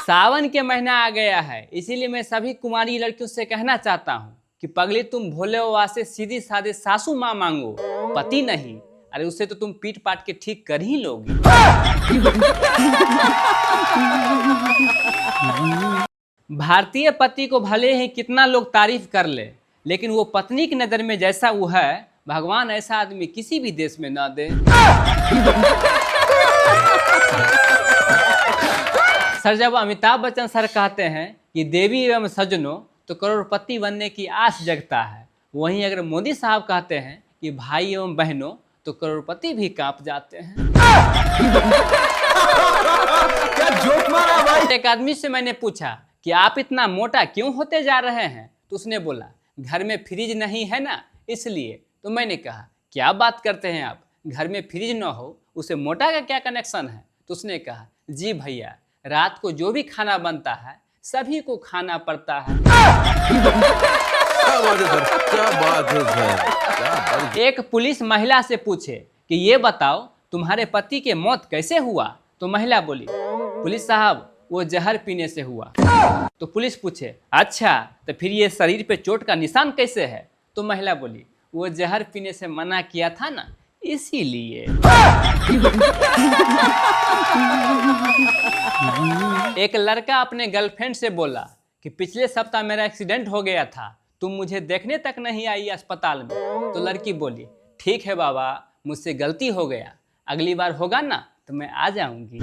सावन के महीना आ गया है, इसीलिए मैं सभी कुमारी लड़कियों से कहना चाहता हूँ कि पगली तुम भोले बाबा से सीधी साधे सासू माँ मांगो, पति नहीं। अरे उससे तो तुम पीट पाट के ठीक कर ही लोगी। भारतीय पति को भले ही कितना लोग तारीफ कर ले, लेकिन वो पत्नी की नजर में जैसा वो है, भगवान ऐसा आदमी किसी भी देश में ना दे। सर, जब अमिताभ बच्चन सर कहते हैं कि देवी एवं सज्जनों तो करोड़पति बनने की आस जगता है, वहीं अगर मोदी साहब कहते हैं कि भाई एवं बहनों तो करोड़पति भी कांप जाते हैं। क्या जोक मारा भाई। एक आदमी से मैंने पूछा कि आप इतना मोटा क्यों होते जा रहे हैं, तो उसने बोला घर में फ्रिज नहीं है ना इसलिए। तो मैंने कहा क्या बात करते हैं आप, घर में फ्रिज न हो उसे मोटा का क्या कनेक्शन है। तो उसने कहा जी भैया, रात को जो भी खाना बनता है सभी को खाना पड़ता है। क्या बात है सर, क्या बात है सर, क्या बात है। एक पुलिस महिला से पूछे कि ये बताओ तुम्हारे पति के मौत कैसे हुआ। तो महिला बोली पुलिस साहब वो जहर पीने से हुआ। तो पुलिस पूछे अच्छा तो फिर ये शरीर पे चोट का निशान कैसे है। तो महिला बोली वो जहर पीने से मना किया था ना इसीलिए। एक लड़का अपने गर्लफ्रेंड से बोला कि पिछले सप्ताह मेरा एक्सीडेंट हो गया था, तुम मुझे देखने तक नहीं आई अस्पताल में। तो लड़की बोली ठीक है बाबा, मुझसे गलती हो गया, अगली बार होगा ना तो मैं आ जाऊंगी।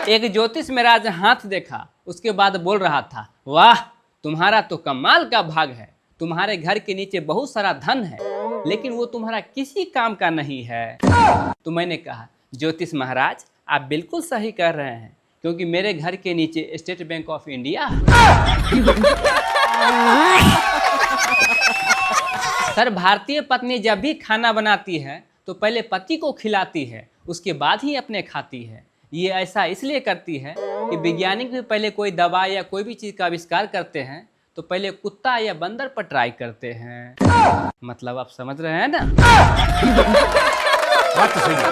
एक ज्योतिष मेरा आज हाथ देखा, उसके बाद बोल रहा था वाह तुम्हारा तो कमाल का भाग है, तुम्हारे घर के नीचे बहुत सारा धन है, लेकिन वो तुम्हारा किसी काम का नहीं है। तो मैंने कहा ज्योतिष महाराज आप बिल्कुल सही कर रहे हैं, क्योंकि मेरे घर के नीचे स्टेट बैंक ऑफ इंडिया है। सर, भारतीय पत्नी जब भी खाना बनाती है तो पहले पति को खिलाती है, उसके बाद ही अपने खाती है। ये ऐसा इसलिए करती है कि वैज्ञानिक भी पहले कोई दवा या कोई भी चीज़ का आविष्कार करते हैं तो पहले कुत्ता या बंदर पर ट्राई करते हैं। मतलब आप समझ रहे हैं ना। बात तो सही है।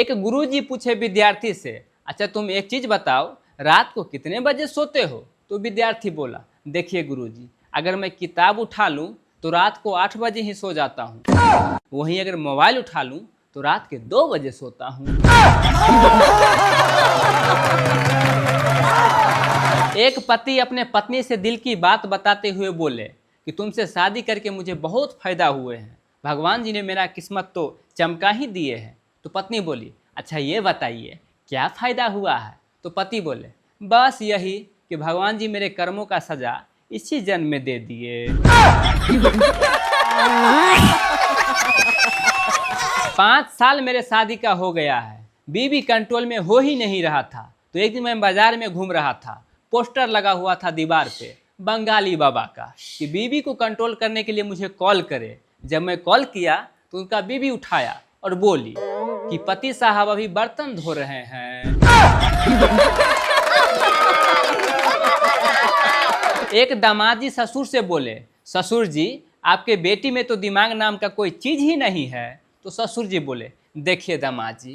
एक गुरुजी पूछे विद्यार्थी से अच्छा तुम एक चीज बताओ, रात को कितने बजे सोते हो। तो विद्यार्थी बोला देखिए गुरुजी, अगर मैं किताब उठा लूं तो रात को 8 बजे ही सो जाता हूं, वहीं अगर मोबाइल उठा लूं तो रात के 2 बजे सोता हूं। एक पति अपने पत्नी से दिल की बात बताते हुए बोले कि तुमसे शादी करके मुझे बहुत फायदा हुए हैं, भगवान जी ने मेरा किस्मत तो चमका ही दिए हैं। तो पत्नी बोली अच्छा ये बताइए क्या फायदा हुआ है। तो पति बोले बस यही कि भगवान जी मेरे कर्मों का सजा इसी जन्म में दे दिए। 5 साल मेरे शादी का हो गया है, बीवी कंट्रोल में हो ही नहीं रहा था। तो एक दिन मैं बाजार में घूम रहा था, पोस्टर लगा हुआ था दीवार पे बंगाली बाबा का कि बीवी को कंट्रोल करने के लिए मुझे कॉल करे। जब मैं कॉल किया तो उनका बीवी उठाया और बोली कि पति साहब अभी बर्तन धो रहे हैं। एक दामाद जी ससुर से बोले ससुर जी आपके बेटी में तो दिमाग नाम का कोई चीज ही नहीं है। तो ससुर जी बोले देखिए दामाद जी,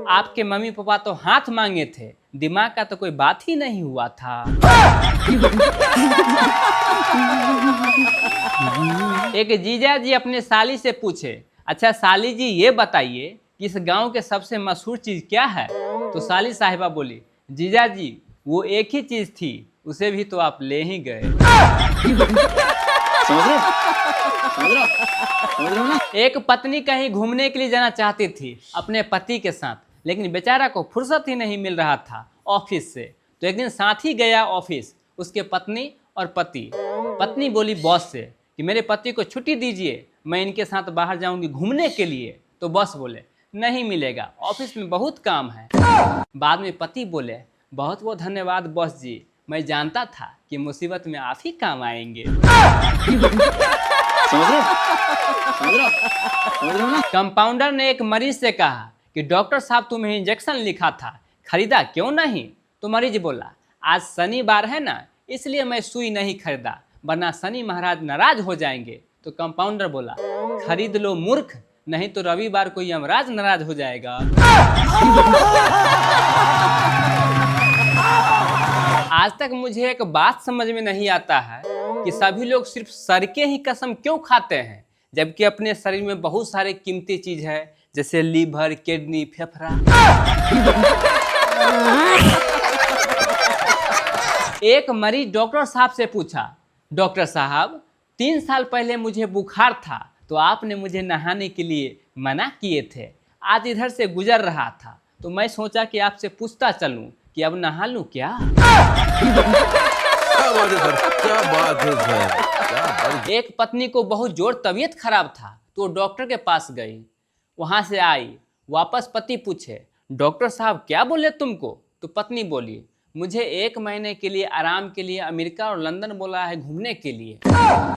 आपके मम्मी पापा तो हाथ मांगे थे, दिमाग का तो कोई बात ही नहीं हुआ था। एक जीजा जी अपने साली से पूछे अच्छा साली जी ये बताइए कि इस गांव के सबसे मशहूर चीज क्या है। तो साली साहिबा बोली जीजा जी वो एक ही चीज थी, उसे भी तो आप ले ही गए। समझ रहे हो ना। एक पत्नी कहीं घूमने के लिए जाना चाहती थी अपने पति के साथ, लेकिन बेचारा को फुर्सत ही नहीं मिल रहा था ऑफिस से। तो एक दिन साथ ही गया ऑफिस उसके पत्नी और पति। पत्नी बोली बॉस से कि मेरे पति को छुट्टी दीजिए, मैं इनके साथ बाहर जाऊंगी घूमने के लिए। तो बॉस बोले नहीं मिलेगा, ऑफिस में बहुत काम है। बाद में पति बोले बहुत बहुत धन्यवाद बॉस जी, मैं जानता था कि मुसीबत में आप ही काम आएंगे। समझ रहे हो ना। कंपाउंडर ने एक मरीज से कहा कि डॉक्टर साहब तुम्हें इंजेक्शन लिखा था, खरीदा क्यों नहीं। तो मरीज बोला आज शनिवार है ना इसलिए मैं सुई नहीं खरीदा, वरना शनि महाराज नाराज हो जाएंगे। तो कंपाउंडर बोला खरीद लो मूर्ख, नहीं तो रविवार को यमराज नाराज हो जाएगा। आज तक मुझे एक बात समझ में नहीं आता है कि सभी लोग सिर्फ सर के ही कसम क्यों खाते हैं, जबकि अपने शरीर में बहुत सारे कीमती चीज है, जैसे लीवर, किडनी, फेफड़ा। एक मरीज डॉक्टर साहब से पूछा, डॉक्टर साहब 3 साल पहले मुझे बुखार था तो आपने मुझे नहाने के लिए मना किए थे। आज इधर से गुजर रहा था तो मैं सोचा कि आपसे पूछता चलूं कि अब नहा लूं क्या? क्या बात है सर, क्या बात है सर, क्या बात। एक पत्नी को बहुत जोर तबीयत खराब था तो डॉक्टर के पास गई। वहां से आई, वापस पति पूछे, डॉक्टर साहब क्या बोले तुमको? तो पत्नी बोली, मुझे 1 महीने के लिए आराम के लिए अमेरिका और लंदन बोला है घूमने के लिए।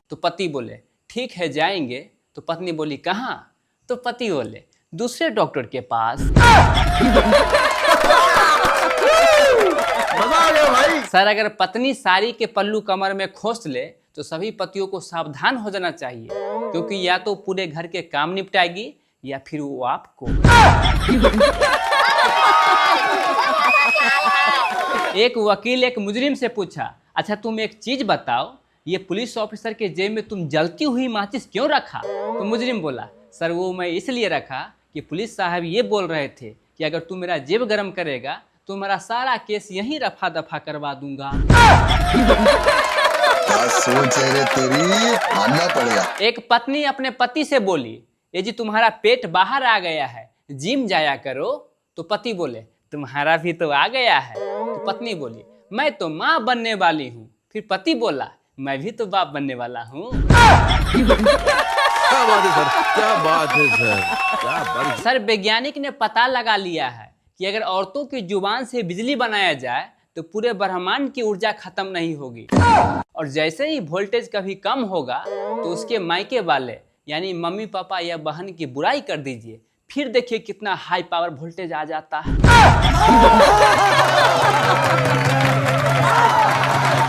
तो पति बोले, ठीक है जाएंगे। तो पत्नी बोली, कहाँ? तो पति बोले, दूसरे डॉक्टर के पास। मजा आ गया भाई। सर, अगर पत्नी साड़ी के पल्लू कमर में खोस ले तो सभी पतियों को सावधान हो जाना चाहिए, क्योंकि या तो पूरे घर के काम निपटाएगी या फिर वो आपको। एक वकील एक मुजरिम से पूछा, अच्छा तुम एक चीज बताओ, ये पुलिस ऑफिसर के जेब में तुम जलती हुई माचिस क्यों रखा? तो मुजरिम बोला, सर वो मैं इसलिए रखा कि पुलिस साहब ये बोल रहे थे कि अगर तू मेरा जेब गर्म करेगा तो मेरा सारा केस यहीं रफा दफा करवा दूंगा। क्या सोच है रे तेरी, मानना पड़ेगा। एक पत्नी अपने पति से बोली, ये जी तुम्हारा पेट बाहर आ गया है, जिम जाया करो। तो पति बोले, तुम्हारा भी तो आ गया है। तो पत्नी बोली, मैं तो माँ बनने वाली हूँ। फिर पति बोला, मैं भी तो बाप बनने वाला हूँ। क्या बात है सर, क्या बात है सर, क्या बात। सर, वैज्ञानिक ने पता लगा लिया है कि अगर औरतों की जुबान से बिजली बनाया जाए तो पूरे ब्रह्मांड की ऊर्जा खत्म नहीं होगी, और जैसे ही वोल्टेज कभी कम होगा तो उसके मायके वाले यानी मम्मी पापा या बहन की बुराई कर दीजिए, फिर देखिए कितना हाई पावर वोल्टेज आ जाता है।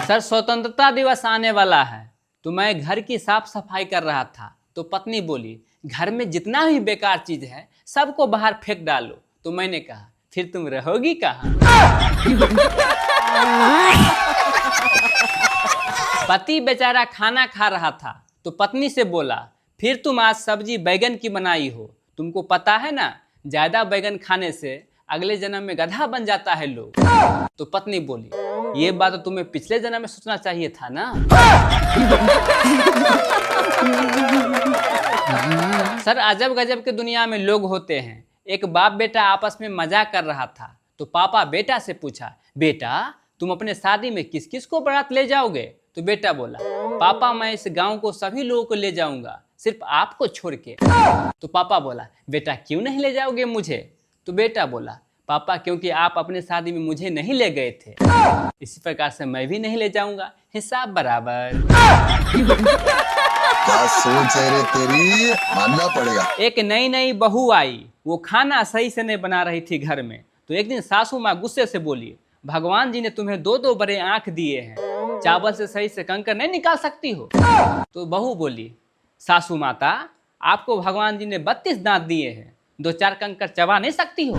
सर, स्वतंत्रता दिवस आने वाला है तो मैं घर की साफ सफाई कर रहा था तो पत्नी बोली, घर में जितना भी बेकार चीज है सबको बाहर फेंक डालो। तो मैंने कहा, फिर तुम रहोगी कहाँ? पति बेचारा खाना खा रहा था तो पत्नी से बोला, फिर तुम आज सब्जी बैगन की बनाई हो, तुमको पता है ना ज्यादा बैगन खाने से अगले जन्म में गधा बन जाता है लोग। तो पत्नी बोली, ये बात तो तुम्हें पिछले जन्म में सोचना चाहिए था ना। सर, अजब गजब के दुनिया में लोग होते हैं। एक बाप बेटा आपस में मजाक कर रहा था तो पापा बेटा से पूछा, बेटा तुम अपने शादी में किस किस को बारात ले जाओगे? तो बेटा बोला, पापा मैं इस गांव को सभी लोगों को ले जाऊंगा, सिर्फ आपको छोड़ के। तो पापा बोला, बेटा क्यों नहीं ले जाओगे मुझे? तो बेटा बोला, पापा क्योंकि आप अपने शादी में मुझे नहीं ले गए थे, इसी प्रकार से मैं भी नहीं ले जाऊंगा, हिसाब बराबर। क्या सोच है रे तेरी, मानना पड़ेगा। एक नई नई बहू आई, वो खाना सही से नहीं बना रही थी घर में। तो एक दिन सासू माँ गुस्से से बोली, भगवान जी ने तुम्हें 2-2 बड़े आंख दिए हैं, चावल से सही से कंकर नहीं निकाल सकती हो? तो बहू बोली, सासू माता आपको भगवान जी ने 32 दांत दिए हैं, 2-4 कंकर चबा नहीं सकती हो?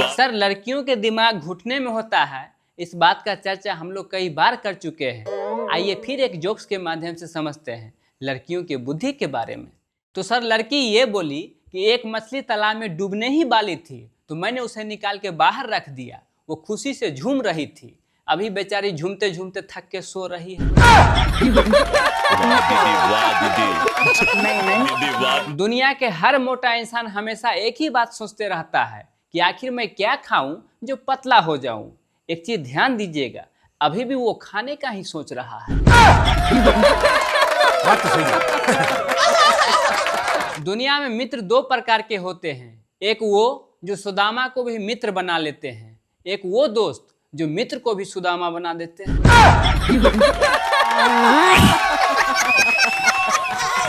सर, लड़कियों के दिमाग घुटने में होता है, इस बात का चर्चा हम लोग कई बार कर चुके हैं। आइए फिर एक जोक्स के माध्यम से समझते हैं लड़कियों की बुद्धि के बारे में। तो सर, लड़की ये बोली कि एक मछली तालाब में डूबने ही वाली थी तो मैंने उसे निकाल के बाहर रख दिया, वो खुशी से झूम रही थी, अभी बेचारी झूमते झूमते थक के सो रही है। दुनिया के हर मोटा इंसान हमेशा एक ही बात सोचते रहता है कि आखिर मैं क्या खाऊं जो पतला हो जाऊं। एक चीज ध्यान दीजिएगा, अभी भी वो खाने का ही सोच रहा है। बात तो सही है। दुनिया में मित्र 2 प्रकार के होते हैं, एक वो जो सुदामा को भी मित्र बना लेते हैं, एक वो दोस्त जो मित्र को भी सुदामा बना देते हैं।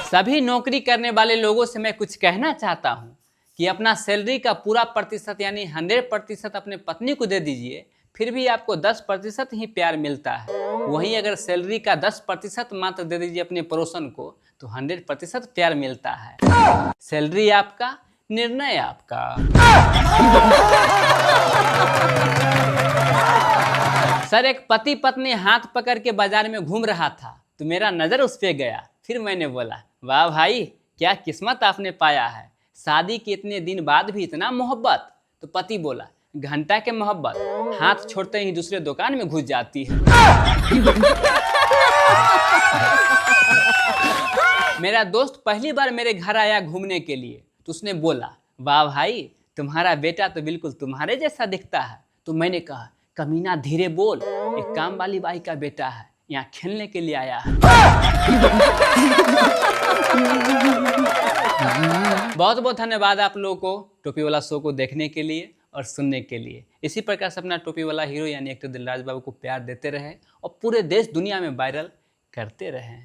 सभी नौकरी करने वाले लोगों से मैं कुछ कहना चाहता हूं कि अपना सैलरी का पूरा प्रतिशत यानी 100% अपने पत्नी को दे दीजिए, फिर भी आपको 10% ही प्यार मिलता है। वहीं अगर सैलरी का 10% मात्र दे दीजिए अपने पड़ोसन को तो 100% प्यार मिलता है। सैलरी आपका, निर्णय आपका। सर, एक पति पत्नी हाथ पकड़ के बाजार में घूम रहा था तो मेरा नजर उस पे गया। फिर मैंने बोला, वाह भाई, क्या किस्मत आपने पाया है, शादी के इतने दिन बाद भी इतना मोहब्बत। तो पति बोला, घंटा के मोहब्बत हाथ छोड़ते ही दूसरे दुकान में घुस जाती है। मेरा दोस्त पहली बार मेरे घर आया घूमने के लिए तो उसने बोला, वाह भाई, तुम्हारा बेटा तो बिल्कुल तुम्हारे जैसा दिखता है। तो मैंने कहा, कमीना धीरे बोल, एक काम वाली बाई का बेटा है, यहाँ खेलने के लिए आया है। बहुत बहुत धन्यवाद आप लोगों को टोपी वाला शो को देखने के लिए और सुनने के लिए। इसी प्रकार से अपना टोपी वाला हीरो यानी एक्टर दिलराज बाबू को प्यार देते रहे और पूरे देश दुनिया में वायरल करते रहे।